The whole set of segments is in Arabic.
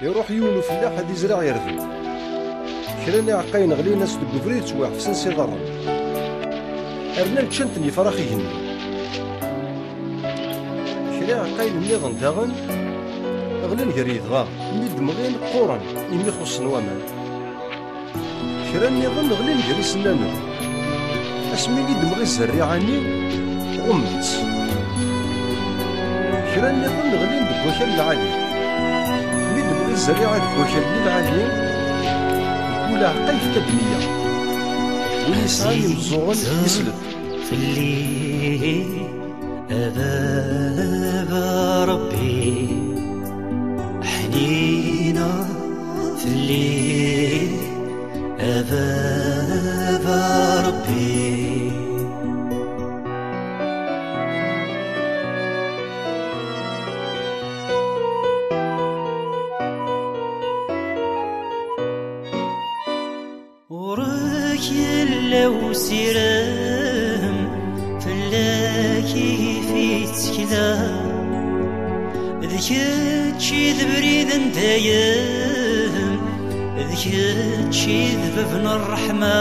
يروح يولو فلاح هاد يزرع يردو كراني عقاين غلي ناس دو فريد تواح في سنسي ضرب ارنا لكشنتني فراخي هني كرا عقاين نيضن داغن غلين قريد غا ميد مغين قورن إمي خصن وامان كرا نيضن غلين قري سنانو اسمي لي دمغي الزريعاني غمت كرا نيضن غلين دكوكال العالي ميد مغي الزريعة دكوكال العالي ولا عقاي في تبنية ونسعى يمزوغن يسلب في الليل أباب ربي حنينة في الليل أباب ربي وراك يلو سيرام فلاكي في تكلا ذكاتشي ذبريد ندايم ذكاتشي ذبابن الرحمة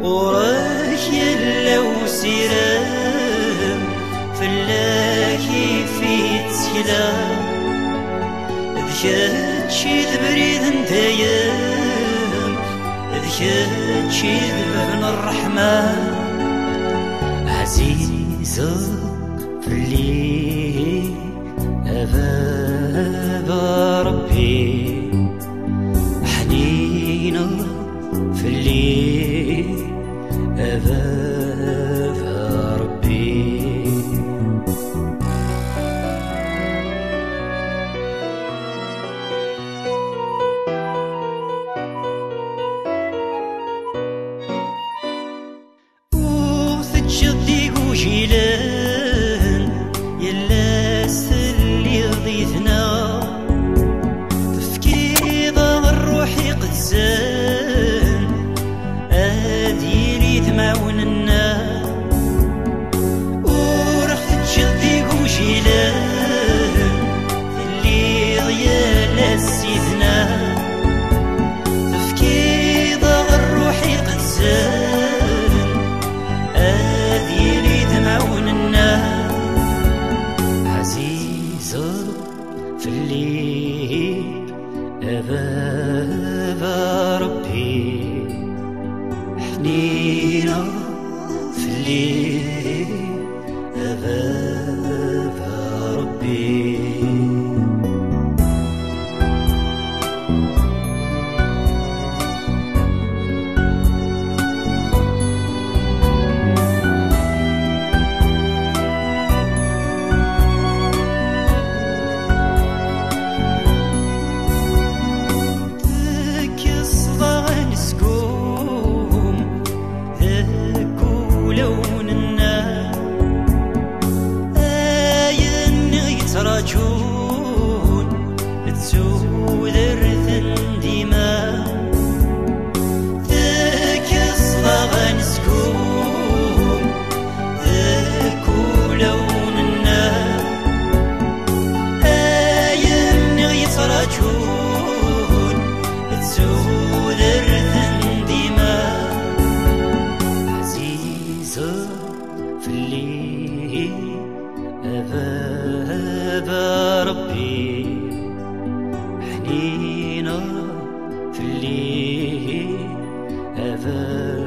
وراك يلو سيرام فلاكي في تكلا ذكاتشي ذبريد ندايم ذكاتشي ذبابن الرحمة عزيزة في الليل أباب ربي حنينة في الليل أباب ربي جدي وجيلان يلا اللي ضيثنا تفكيض الروح قزان ادي يريد معاوننا ورخت جدي وجيلان اللي ضيال سيدنا تفكيض الروح قزان عزيزة في الليل أباب ربي حنينة في الليل أباب ربي تراجون تسودر ثنديما ذاك الصلاغ نسكون ذاك لوننا آيان يتراجون تسودر ثنديما عزيزة في الليل أباب ربي حنينة في الليل أباب